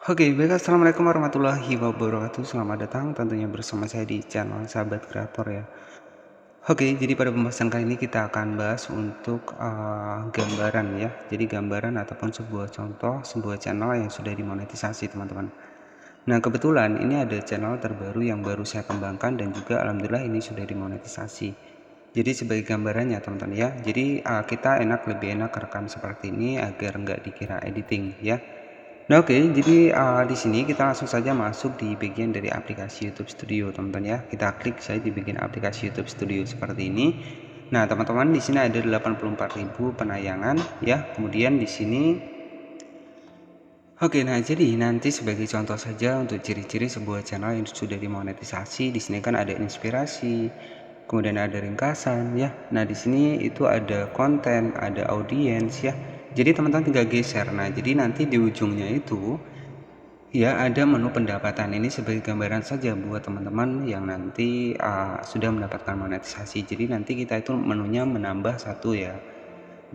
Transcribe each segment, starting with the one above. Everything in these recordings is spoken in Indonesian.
Oke, baik, assalamualaikum warahmatullahi wabarakatuh. Selamat datang tentunya bersama saya di channel Sahabat Kreator ya. Oke, jadi pada pembahasan kali ini kita akan bahas untuk gambaran ya. Jadi gambaran ataupun sebuah contoh sebuah channel yang sudah dimonetisasi teman-teman. Nah, kebetulan ini ada channel terbaru yang baru saya kembangkan dan juga alhamdulillah ini sudah dimonetisasi. Jadi sebagai gambarannya teman-teman ya. Jadi kita lebih enak rekam seperti ini agar nggak dikira editing ya. Nah, oke, jadi di sini kita langsung saja masuk di bagian dari aplikasi YouTube Studio, teman-teman ya. Kita klik saja di bagian aplikasi YouTube Studio seperti ini. Nah, teman-teman, di sini ada 84.000 penayangan ya. Kemudian di sini oke, nah jadi nanti sebagai contoh saja untuk ciri-ciri sebuah channel yang sudah dimonetisasi, di sini kan ada inspirasi, kemudian ada ringkasan ya. Nah, di sini itu ada konten, ada audiens ya. Jadi teman-teman tinggal geser. Nah, jadi nanti di ujungnya itu ya, ada menu pendapatan. Ini sebagai gambaran saja buat teman-teman yang nanti sudah mendapatkan monetisasi. Jadi nanti kita itu menunya menambah satu ya,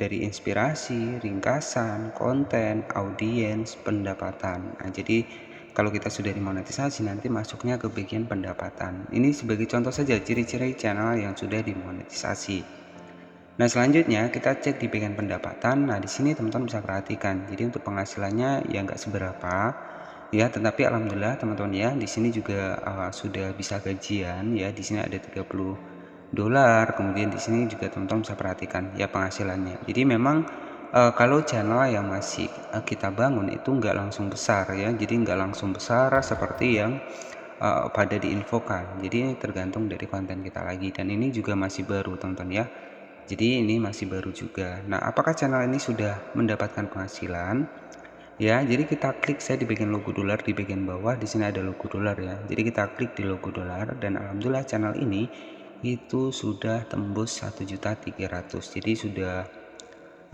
dari inspirasi, ringkasan, konten, audiens, pendapatan. Nah, jadi kalau kita sudah dimonetisasi nanti masuknya ke bagian pendapatan. Ini sebagai contoh saja ciri-ciri channel yang sudah dimonetisasi. Nah, selanjutnya kita cek di bagian pendapatan. Nah, di sini teman-teman bisa perhatikan. Jadi untuk penghasilannya ya nggak seberapa ya, tetapi alhamdulillah teman-teman ya, di sini juga sudah bisa gajian ya. Di sini ada 30 dolar. Kemudian di sini juga teman-teman bisa perhatikan ya penghasilannya. Jadi memang kalau channel yang masih kita bangun itu nggak langsung besar ya. Jadi nggak langsung besar seperti yang pada diinfokan. Jadi tergantung dari konten kita lagi, dan ini juga masih baru teman-teman ya. Jadi ini masih baru juga. Nah, apakah channel ini sudah mendapatkan penghasilan? Ya, jadi kita klik saya di bagian logo dolar di bagian bawah. Di sini ada logo dolar ya. Jadi kita klik di logo dolar dan alhamdulillah channel ini itu sudah tembus 1.300.000. Jadi sudah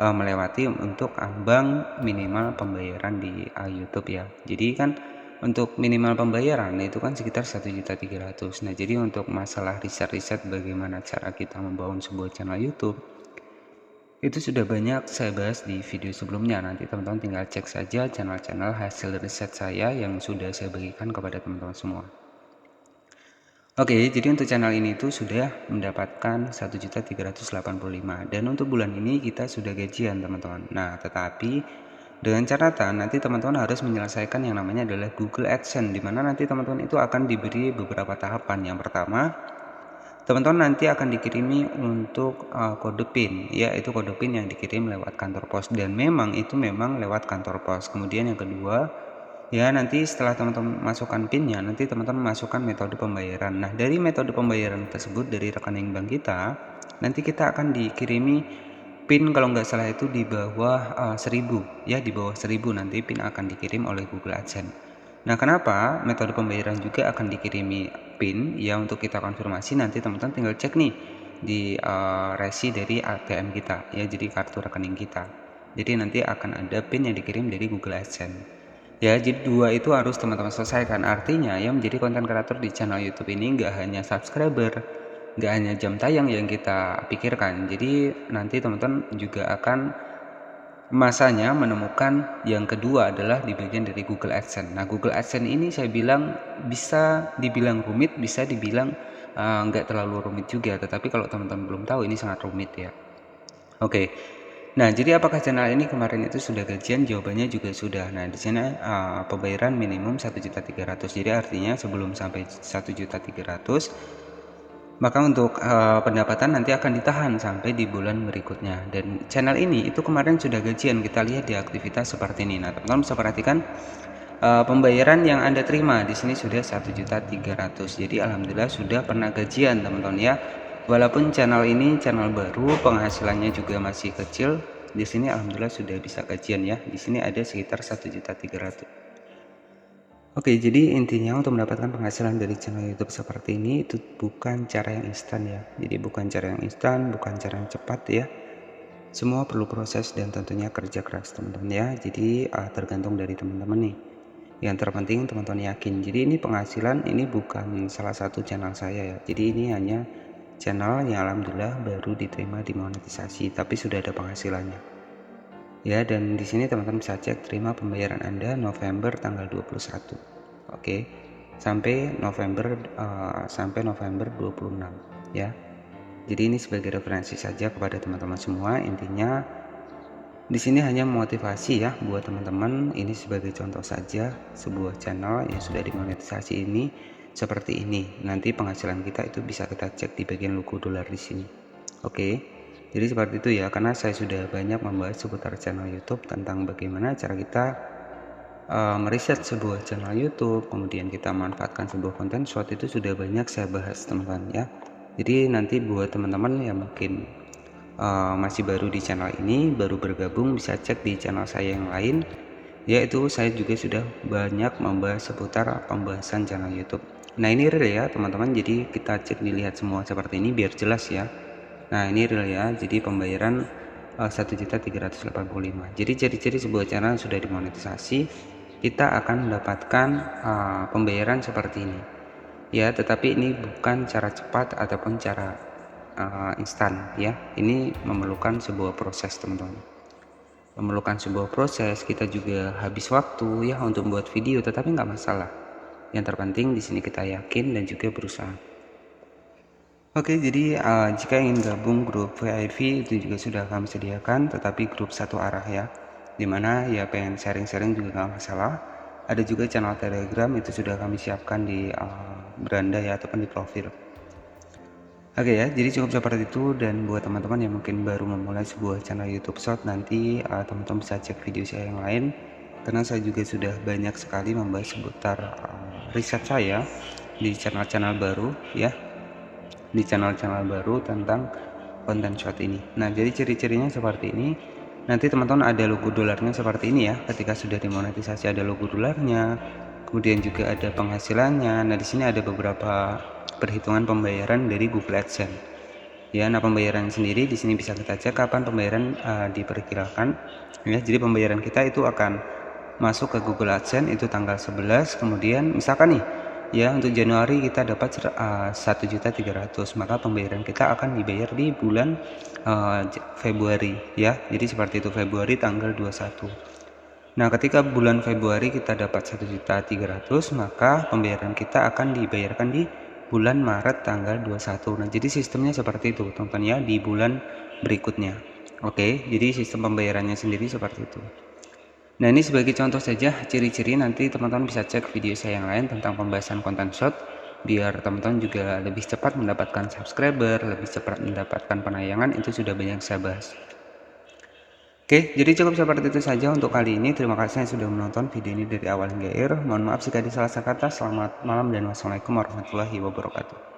melewati untuk ambang minimal pembayaran di YouTube ya. Jadi kan untuk minimal pembayaran itu kan sekitar 1.300.000. Nah, jadi untuk masalah riset-riset bagaimana cara kita membangun sebuah channel YouTube itu sudah banyak saya bahas di video sebelumnya. Nanti teman-teman tinggal cek saja channel-channel hasil riset saya yang sudah saya bagikan kepada teman-teman semua. Oke, jadi untuk channel ini tuh sudah mendapatkan 1.385.000 dan untuk bulan ini kita sudah gajian teman-teman. Nah, tetapi dengan catatan nanti teman-teman harus menyelesaikan yang namanya adalah Google AdSense, di mana nanti teman-teman itu akan diberi beberapa tahapan. Yang pertama, teman-teman nanti akan dikirimi untuk kode PIN ya, itu kode PIN yang dikirim lewat kantor pos, dan memang itu memang lewat kantor pos. Kemudian yang kedua ya, nanti setelah teman-teman masukkan PIN-nya, nanti teman-teman masukkan metode pembayaran. Nah, dari metode pembayaran tersebut dari rekening bank kita, nanti kita akan dikirimi PIN kalau nggak salah itu di bawah 1000 ya, di bawah 1000 nanti PIN akan dikirim oleh Google AdSense. Nah, kenapa metode pembayaran juga akan dikirimi PIN ya, untuk kita konfirmasi nanti teman-teman tinggal cek nih di resi dari ATM kita ya, jadi kartu rekening kita. Jadi nanti akan ada PIN yang dikirim dari Google AdSense. Ya, jadi dua itu harus teman-teman selesaikan. Artinya ya, menjadi konten kreator di channel YouTube ini nggak hanya subscriber, nggak hanya jam tayang yang kita pikirkan. Jadi nanti teman-teman juga akan masanya menemukan yang kedua adalah di bagian dari Google AdSense. Nah, Google AdSense ini saya bilang bisa dibilang rumit, bisa dibilang nggak terlalu rumit juga. Tetapi kalau teman-teman belum tahu, ini sangat rumit ya. Oke. Nah, jadi apakah channel ini kemarin itu sudah gajian? Jawabannya juga sudah. Nah, di sini pembayaran minimum 1.300.000. Jadi artinya sebelum sampai 1.300.000, maka untuk pendapatan nanti akan ditahan sampai di bulan berikutnya. Dan channel ini itu kemarin sudah gajian. Kita lihat di aktivitas seperti ini. Nah, teman-teman bisa perhatikan pembayaran yang Anda terima di sini sudah 1.300.000. Jadi alhamdulillah sudah pernah gajian, teman-teman ya. Walaupun channel ini channel baru, penghasilannya juga masih kecil, di sini alhamdulillah sudah bisa gajian ya. Di sini ada sekitar 1.300.000. Oke, jadi intinya untuk mendapatkan penghasilan dari channel YouTube seperti ini itu bukan cara yang instan ya. Jadi bukan cara yang instan, bukan cara yang cepat ya. Semua perlu proses dan tentunya kerja keras teman-teman ya. Jadi tergantung dari teman-teman nih. Yang terpenting teman-teman yakin. Jadi ini penghasilan ini bukan salah satu channel saya ya. Jadi ini hanya channel yang alhamdulillah baru diterima dimonetisasi, tapi sudah ada penghasilannya. Ya, dan di sini teman-teman bisa cek terima pembayaran Anda November tanggal 21. Oke. Sampai November 26 ya. Jadi ini sebagai referensi saja kepada teman-teman semua. Intinya di sini hanya memotivasi ya buat teman-teman. Ini sebagai contoh saja sebuah channel yang sudah dimonetisasi ini seperti ini. Nanti penghasilan kita itu bisa kita cek di bagian logo dolar di sini. Oke. Jadi seperti itu ya, karena saya sudah banyak membahas seputar channel YouTube tentang bagaimana cara kita meriset sebuah channel YouTube, kemudian kita manfaatkan sebuah konten short, itu sudah banyak saya bahas teman-teman ya. Jadi nanti buat teman-teman yang mungkin masih baru di channel ini, baru bergabung, bisa cek di channel saya yang lain, yaitu saya juga sudah banyak membahas seputar pembahasan channel YouTube. Nah ini real ya teman-teman, jadi kita cek dilihat semua seperti ini biar jelas ya. Nah ini real ya, jadi pembayaran 1.385.000. Jadi ciri-ciri sebuah channel yang sudah dimonetisasi, kita akan mendapatkan pembayaran seperti ini ya, tetapi ini bukan cara cepat ataupun cara instan ya. Ini memerlukan sebuah proses teman-teman, memerlukan sebuah proses. Kita juga habis waktu ya untuk membuat video, tetapi nggak masalah. Yang terpenting di sini kita yakin dan juga berusaha. Oke, jadi jika ingin gabung grup VIP itu juga sudah kami sediakan, tetapi grup satu arah ya, dimana ya pengen sharing-sharing juga nggak masalah. Ada juga channel Telegram, itu sudah kami siapkan di beranda ya ataupun di profil. Oke ya, jadi cukup seperti itu. Dan buat teman-teman yang mungkin baru memulai sebuah channel YouTube Short, nanti teman-teman bisa cek video saya yang lain, karena saya juga sudah banyak sekali membahas seputar riset saya di channel-channel baru ya, di channel-channel baru tentang konten short ini. Nah, jadi ciri-cirinya seperti ini. Nanti teman-teman ada logo dolarnya seperti ini ya. Ketika sudah dimonetisasi ada logo dolarnya. Kemudian juga ada penghasilannya. Nah, di sini ada beberapa perhitungan pembayaran dari Google AdSense. Ya, nah pembayaran sendiri di sini bisa kita cek kapan pembayaran diperkirakan. Ya, jadi pembayaran kita itu akan masuk ke Google AdSense itu tanggal 11. Kemudian misalkan nih ya, untuk Januari kita dapat 1.300.000, maka pembayaran kita akan dibayar di bulan Februari ya. Jadi seperti itu, Februari tanggal 21. Nah, ketika bulan Februari kita dapat 1.300.000, maka pembayaran kita akan dibayarkan di bulan Maret tanggal 21. Nah, jadi sistemnya seperti itu teman-teman ya, di bulan berikutnya. Oke, jadi sistem pembayarannya sendiri seperti itu. Nah, ini sebagai contoh saja ciri-ciri. Nanti teman-teman bisa cek video saya yang lain tentang pembahasan konten short, biar teman-teman juga lebih cepat mendapatkan subscriber, lebih cepat mendapatkan penayangan. Itu sudah banyak saya bahas. Oke, jadi cukup seperti itu saja untuk kali ini. Terima kasih yang sudah menonton video ini dari awal hingga akhir. Mohon maaf jika ada salah kata. Selamat malam dan wassalamualaikum warahmatullahi wabarakatuh.